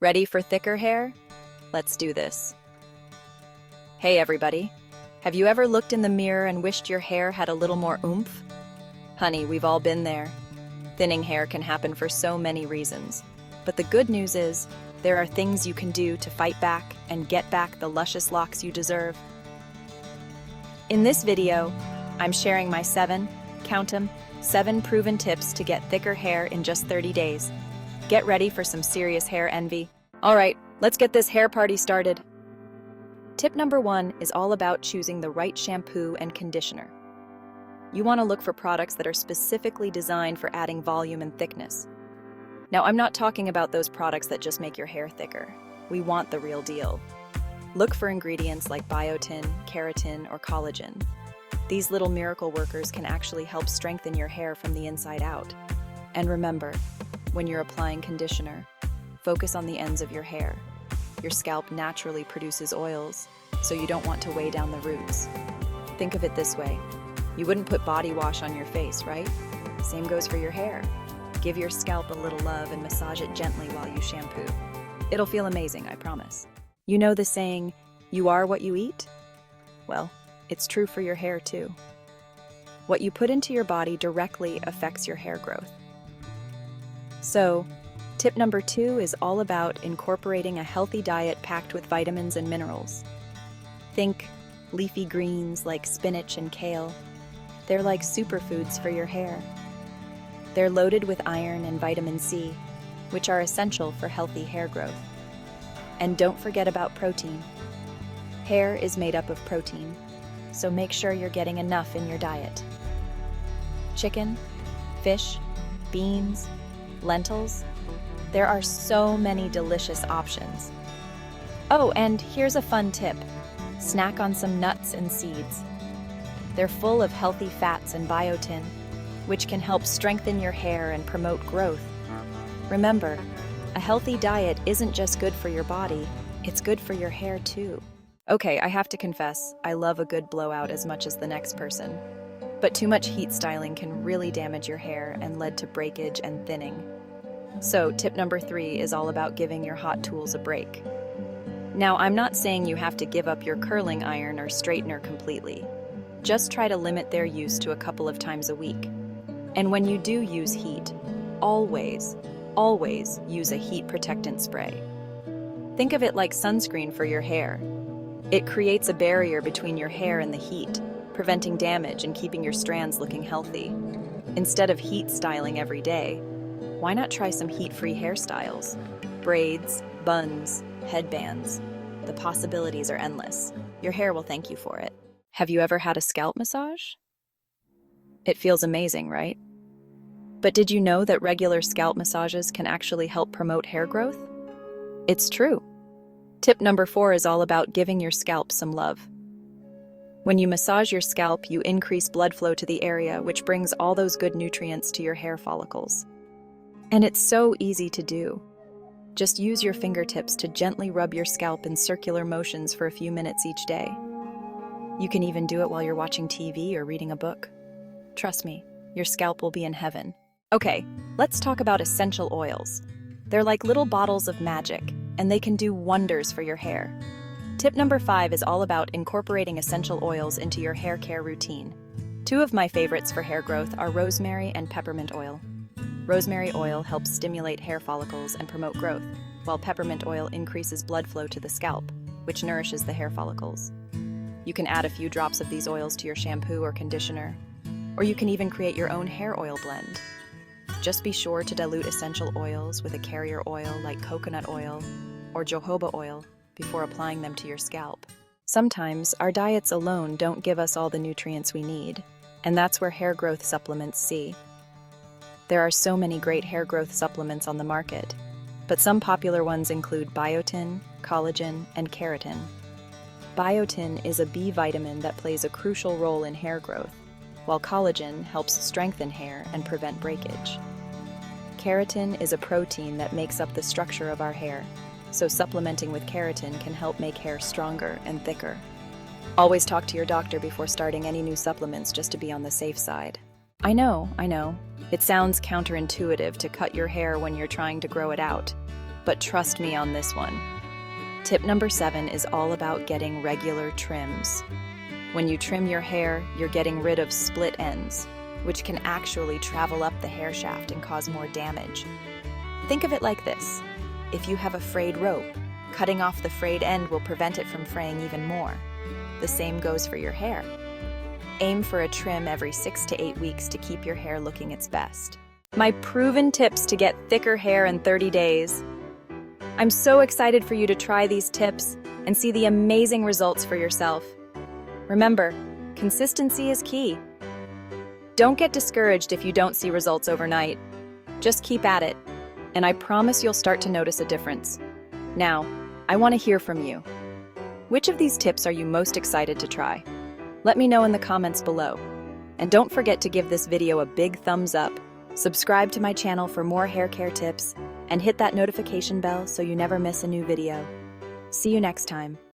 Ready for thicker hair? Let's do this. Hey everybody, have you ever looked in the mirror and wished your hair had a little more oomph? Honey, we've all been there. Thinning hair can happen for so many reasons. But the good news is, there are things you can do to fight back and get back the luscious locks you deserve. In this video, I'm sharing my 7 proven tips to get thicker hair in just 30 days. Get ready for some serious hair envy. All right, let's get this hair party started. Tip number 1 is all about choosing the right shampoo and conditioner. You want to look for products that are specifically designed for adding volume and thickness. Now, I'm not talking about those products that just make your hair thicker. We want the real deal. Look for ingredients like biotin, keratin, or collagen. These little miracle workers can actually help strengthen your hair from the inside out. And remember, when you're applying conditioner, focus on the ends of your hair. Your scalp naturally produces oils, so you don't want to weigh down the roots. Think of it this way. You wouldn't put body wash on your face, right? Same goes for your hair. Give your scalp a little love and massage it gently while you shampoo. It'll feel amazing, I promise. You know the saying, you are what you eat? Well, it's true for your hair too. What you put into your body directly affects your hair growth. So, tip number 2 is all about incorporating a healthy diet packed with vitamins and minerals. Think leafy greens like spinach and kale. They're like superfoods for your hair. They're loaded with iron and vitamin C, which are essential for healthy hair growth. And don't forget about protein. Hair is made up of protein, so make sure you're getting enough in your diet. Chicken, fish, beans, lentils. There are so many delicious options. Oh, and here's a fun tip. Snack on some nuts and seeds. They're full of healthy fats and biotin, which can help strengthen your hair and promote growth. Remember, a healthy diet isn't just good for your body, it's good for your hair too. Okay, I have to confess, I love a good blowout as much as the next person. But too much heat styling can really damage your hair and lead to breakage and thinning. So, tip number 3 is all about giving your hot tools a break. Now, I'm not saying you have to give up your curling iron or straightener completely. Just try to limit their use to a couple of times a week. And when you do use heat, always use a heat protectant spray. Think of it like sunscreen for your hair. It creates a barrier between your hair and the heat, preventing damage and keeping your strands looking healthy. Instead of heat styling every day, why not try some heat-free hairstyles? Braids, buns, headbands. The possibilities are endless. Your hair will thank you for it. Have you ever had a scalp massage? It feels amazing, right? But did you know that regular scalp massages can actually help promote hair growth? It's true. Tip number 4 is all about giving your scalp some love. When you massage your scalp, you increase blood flow to the area, which brings all those good nutrients to your hair follicles. And it's so easy to do. Just use your fingertips to gently rub your scalp in circular motions for a few minutes each day. You can even do it while you're watching TV or reading a book. Trust me, your scalp will be in heaven. Okay, let's talk about essential oils. They're like little bottles of magic, and they can do wonders for your hair. Tip number 5 is all about incorporating essential oils into your hair care routine. 2 of my favorites for hair growth are rosemary and peppermint oil. Rosemary oil helps stimulate hair follicles and promote growth, while peppermint oil increases blood flow to the scalp, which nourishes the hair follicles. You can add a few drops of these oils to your shampoo or conditioner, or you can even create your own hair oil blend. Just be sure to dilute essential oils with a carrier oil like coconut oil or jojoba oil before applying them to your scalp. Sometimes our diets alone don't give us all the nutrients we need, and that's where hair growth supplements see. There are so many great hair growth supplements on the market, but some popular ones include biotin, collagen, and keratin. Biotin is a B vitamin that plays a crucial role in hair growth, while collagen helps strengthen hair and prevent breakage. Keratin is a protein that makes up the structure of our hair, so supplementing with keratin can help make hair stronger and thicker. Always talk to your doctor before starting any new supplements just to be on the safe side. I know. It sounds counterintuitive to cut your hair when you're trying to grow it out. but trust me on this one. Tip number 7 is all about getting regular trims. When you trim your hair, you're getting rid of split ends, which can actually travel up the hair shaft and cause more damage. Think of it like this. If you have a frayed rope, cutting off the frayed end will prevent it from fraying even more. The same goes for your hair. Aim for a trim every 6 to 8 weeks to keep your hair looking its best. My proven tips to get thicker hair in 30 days. I'm so excited for you to try these tips and see the amazing results for yourself. Remember, consistency is key. Don't get discouraged if you don't see results overnight. Just keep at it, and I promise you'll start to notice a difference. Now, I want to hear from you. Which of these tips are you most excited to try? Let me know in the comments below. And don't forget to give this video a big thumbs up, subscribe to my channel for more hair care tips, and hit that notification bell so you never miss a new video. See you next time.